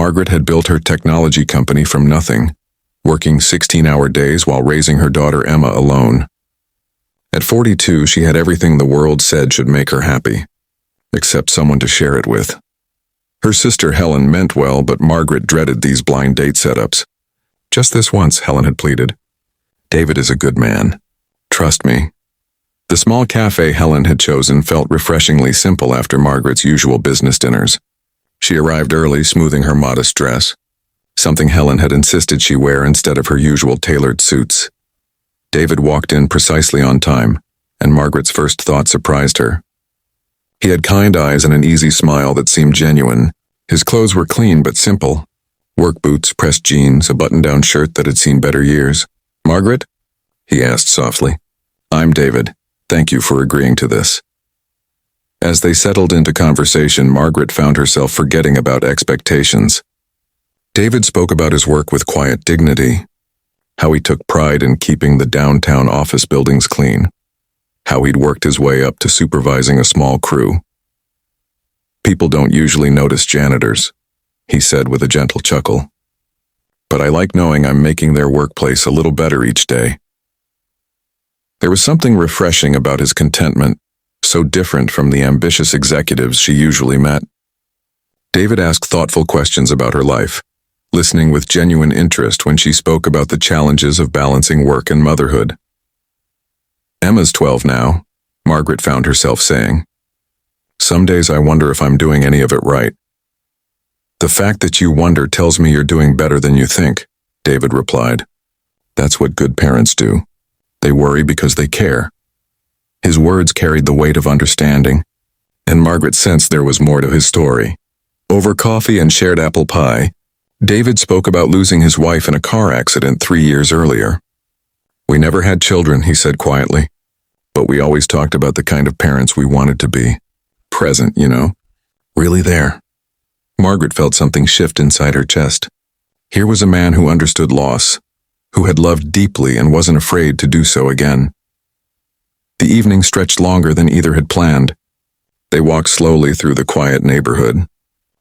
Margaret had built her technology company from nothing, working 16-hour days while raising her daughter Emma alone. At 42, she had everything the world said should make her happy, except someone to share it with. Her sister Helen meant well, but Margaret dreaded these blind date setups. Just this once, Helen had pleaded. David is a good man. Trust me. The small cafe Helen had chosen felt refreshingly simple after Margaret's usual business dinners. She arrived early, smoothing her modest dress, something Helen had insisted she wear instead of her usual tailored suits. David walked in precisely on time, and Margaret's first thought surprised her. He had kind eyes and an easy smile that seemed genuine. His clothes were clean but simple. Work boots, pressed jeans, a button-down shirt that had seen better years. "Margaret?" he asked softly. "I'm David. Thank you for agreeing to this." As they settled into conversation, Margaret found herself forgetting about expectations. David spoke about his work with quiet dignity, how he took pride in keeping the downtown office buildings clean, how he'd worked his way up to supervising a small crew. "People don't usually notice janitors," he said with a gentle chuckle. "But I like knowing I'm making their workplace a little better each day." There was something refreshing about his contentment, so different from the ambitious executives she usually met. David asked thoughtful questions about her life, listening with genuine interest when she spoke about the challenges of balancing work and motherhood. "Emma's 12 now," Margaret found herself saying. "Some days I wonder if I'm doing any of it right." "The fact that you wonder tells me you're doing better than you think," David replied. "That's what good parents do. They worry because they care." His words carried the weight of understanding, and Margaret sensed there was more to his story. Over coffee and shared apple pie, David spoke about losing his wife in a car accident 3 years earlier. "We never had children," he said quietly, "but we always talked about the kind of parents we wanted to be. Present, you know. Really there." Margaret felt something shift inside her chest. Here was a man who understood loss, who had loved deeply and wasn't afraid to do so again. The evening stretched longer than either had planned. They walked slowly through the quiet neighborhood,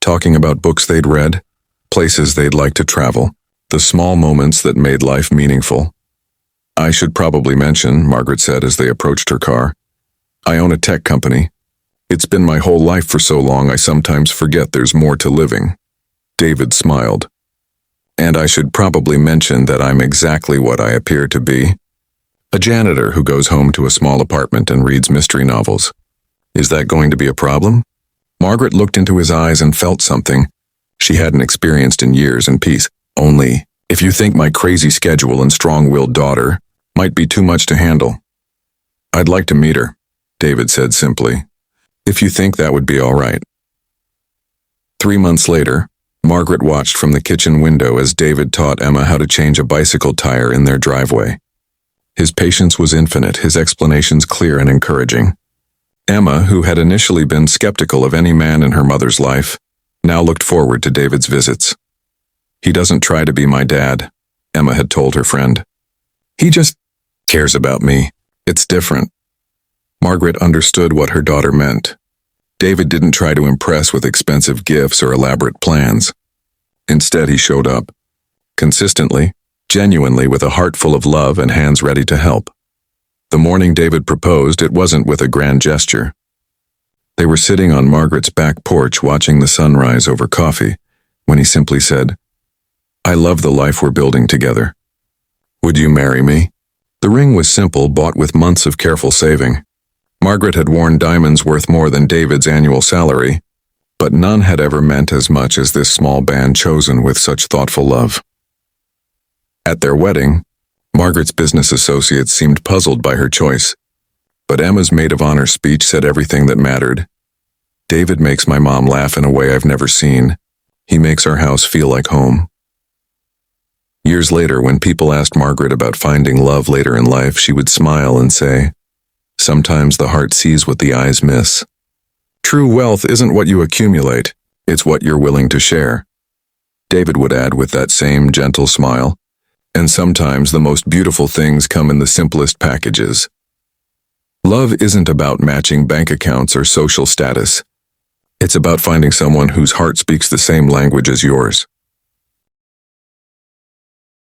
talking about books they'd read, places they'd like to travel, the small moments that made life meaningful. "I should probably mention," Margaret said as they approached her car, "I own a tech company. It's been my whole life for so long I sometimes forget there's more to living." David smiled. "And I should probably mention that I'm exactly what I appear to be. A janitor who goes home to a small apartment and reads mystery novels. Is that going to be a problem?" Margaret looked into his eyes and felt something she hadn't experienced in years in peace. "Only, if you think my crazy schedule and strong-willed daughter might be too much to handle." "I'd like to meet her," David said simply, "if you think that would be all right." 3 months later, Margaret watched from the kitchen window as David taught Emma how to change a bicycle tire in their driveway. His patience was infinite, his explanations clear and encouraging. Emma, who had initially been skeptical of any man in her mother's life, now looked forward to David's visits. "He doesn't try to be my dad," Emma had told her friend. "He just cares about me. It's different." Margaret understood what her daughter meant. David didn't try to impress with expensive gifts or elaborate plans. Instead, he showed up, consistently, genuinely, with a heart full of love and hands ready to help. The morning David proposed, it wasn't with a grand gesture. They were sitting on Margaret's back porch watching the sunrise over coffee, when he simply said, "I love the life we're building together. Would you marry me?" The ring was simple, bought with months of careful saving. Margaret had worn diamonds worth more than David's annual salary, but none had ever meant as much as this small band chosen with such thoughtful love. At their wedding, Margaret's business associates seemed puzzled by her choice, but Emma's maid of honor speech said everything that mattered. "David makes my mom laugh in a way I've never seen. He makes our house feel like home." Years later, when people asked Margaret about finding love later in life, she would smile and say, "Sometimes the heart sees what the eyes miss. True wealth isn't what you accumulate, it's what you're willing to share." David would add with that same gentle smile, "And sometimes the most beautiful things come in the simplest packages." Love isn't about matching bank accounts or social status. It's about finding someone whose heart speaks the same language as yours.